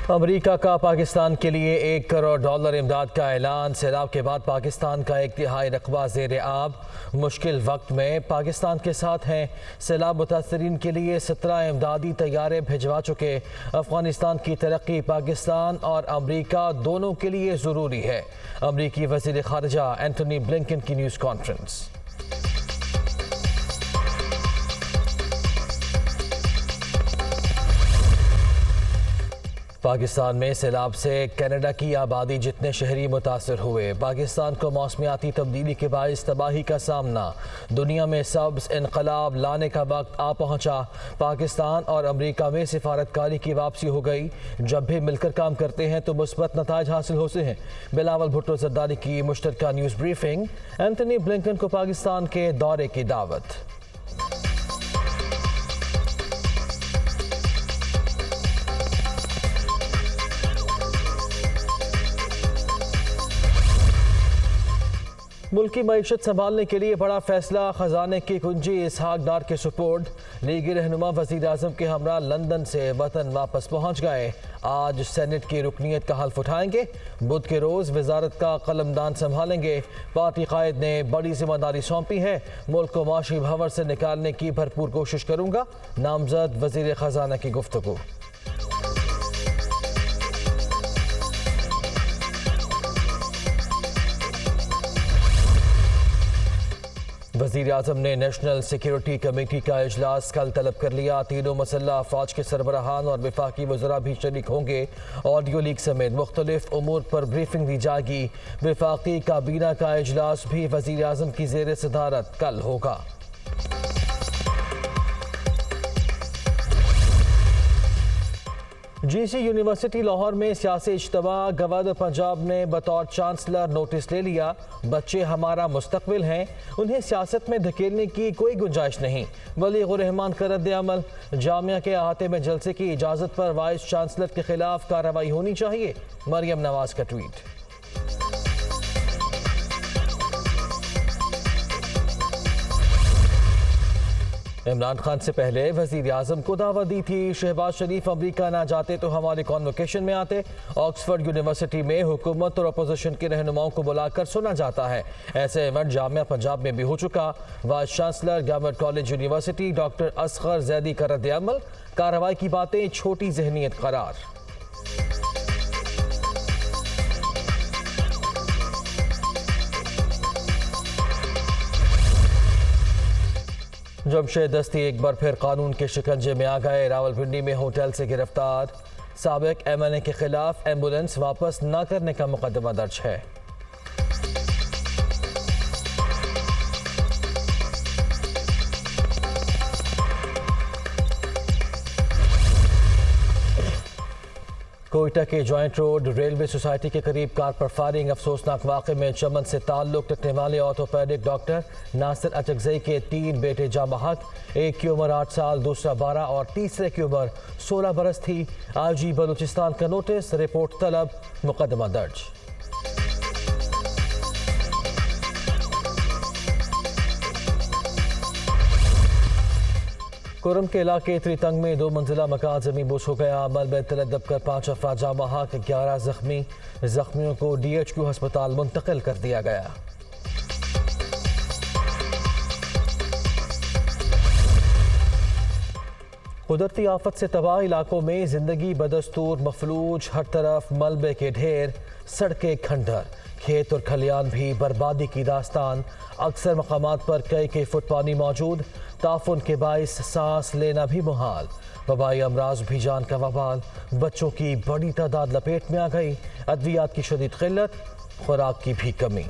امریکہ کا پاکستان کے لیے $1 کروڑ امداد کا اعلان۔ سیلاب کے بعد پاکستان کا 1/3 رقبہ زیر آب۔ مشکل وقت میں پاکستان کے ساتھ ہیں۔ سیلاب متاثرین کے لیے 17 امدادی طیارے بھجوا چکے۔ افغانستان کی ترقی پاکستان اور امریکہ دونوں کے لیے ضروری ہے۔ امریکی وزیر خارجہ اینٹونی بلنکن کی نیوز کانفرنس۔ پاکستان میں سیلاب سے کینیڈا کی آبادی جتنے شہری متاثر ہوئے۔ پاکستان کو موسمیاتی تبدیلی کے باعث تباہی کا سامنا۔ دنیا میں سبز انقلاب لانے کا وقت آ پہنچا۔ پاکستان اور امریکہ میں سفارتکاری کی واپسی ہو گئی۔ جب بھی مل کر کام کرتے ہیں تو مثبت نتائج حاصل ہوتے ہیں۔ بلاول بھٹو زرداری کی مشترکہ نیوز بریفنگ۔ اینٹونی بلنکن کو پاکستان کے دورے کی دعوت۔ ملکی معیشت سنبھالنے کے لیے بڑا فیصلہ، خزانے کی کنجی اسحاق ڈار کے سپرد۔ لیگی رہنما وزیر اعظم کے ہمراہ لندن سے وطن واپس پہنچ گئے۔ آج سینٹ کی رکنیت کا حلف اٹھائیں گے۔ بدھ کے روز وزارت کا قلمدان سنبھالیں گے۔ پارٹی قائد نے بڑی ذمہ داری سونپی ہے۔ ملک کو معاشی بھنور سے نکالنے کی بھرپور کوشش کروں گا، نامزد وزیر خزانہ کی گفتگو۔ وزیر اعظم نے نیشنل سیکیورٹی کمیٹی کا اجلاس کل طلب کر لیا۔ تینوں مسلح افواج کے سربراہان اور وفاقی وزراء بھی شریک ہوں گے۔ آڈیو لیک سمیت مختلف امور پر بریفنگ دی جائے گی۔ وفاقی کابینہ کا اجلاس بھی وزیر اعظم کی زیر صدارت کل ہوگا۔ جی سی یونیورسٹی لاہور میں سیاسی اجتماع۔ گورنر پنجاب نے بطور چانسلر نوٹس لے لیا۔ بچے ہمارا مستقبل ہیں، انہیں سیاست میں دھکیلنے کی کوئی گنجائش نہیں۔ ولیغ الرحمان کا رد عمل۔ جامعہ کے احاطے میں جلسے کی اجازت پر وائس چانسلر کے خلاف کارروائی ہونی چاہیے، مریم نواز کا ٹویٹ۔ عمران خان سے پہلے وزیر اعظم کو دعوت دی تھی۔ شہباز شریف امریکہ نہ جاتے تو ہمارے کانوکیشن میں آتے۔ آکسفورڈ یونیورسٹی میں حکومت اور اپوزیشن کے رہنماؤں کو بلا کر سنا جاتا ہے۔ ایسے ایونٹ جامعہ پنجاب میں بھی ہو چکا۔ Vice chancellor government college university doctor Asghar Zaidi کا رد عمل۔ کارروائی کی باتیں چھوٹی ذہنیت قرار۔ جمشید دستی ایک بار پھر قانون کے شکنجے میں آ گئے۔ راولپنڈی میں ہوٹل سے گرفتار۔ سابق ایم این اے کے خلاف ایمبولینس واپس نہ کرنے کا مقدمہ درج ہے۔ کوئٹہ کے جوائنٹ روڈ ریلوے سوسائٹی کے قریب کار پر فائرنگ۔ افسوسناک واقعے میں چمن سے تعلق رکھنے والے آرتھوپیڈک ڈاکٹر ناصر اچکزئی کے 3 بیٹے جاں بحق۔ ایک کی عمر 8 سال، دوسرا 12 اور تیسرے کی عمر 16 برس تھی۔ آئی جی بلوچستان کا نوٹس، رپورٹ طلب، مقدمہ درج۔ کورم کے علاقے تریتنگ میں 2 منزلہ مکان زمین بوس ہو گیا۔ ملبے تلے دب کر 5 افراد جاں بحق، 11 زخمی۔ زخمیوں کو DHQ ہسپتال منتقل کر دیا گیا۔ قدرتی آفت سے تباہ علاقوں میں زندگی بدستور مفلوج۔ ہر طرف ملبے کے ڈھیر، سڑکیں کھنڈر، کھیت اور کھلیان بھی بربادی کی داستان۔ اکثر مقامات پر کئی فٹ پانی موجود۔ تعفن کے باعث سانس لینا بھی محال۔ وبائی امراض بھی جان کا وبال۔ بچوں کی بڑی تعداد لپیٹ میں آ گئی۔ ادویات کی شدید قلت، خوراک کی بھی کمی۔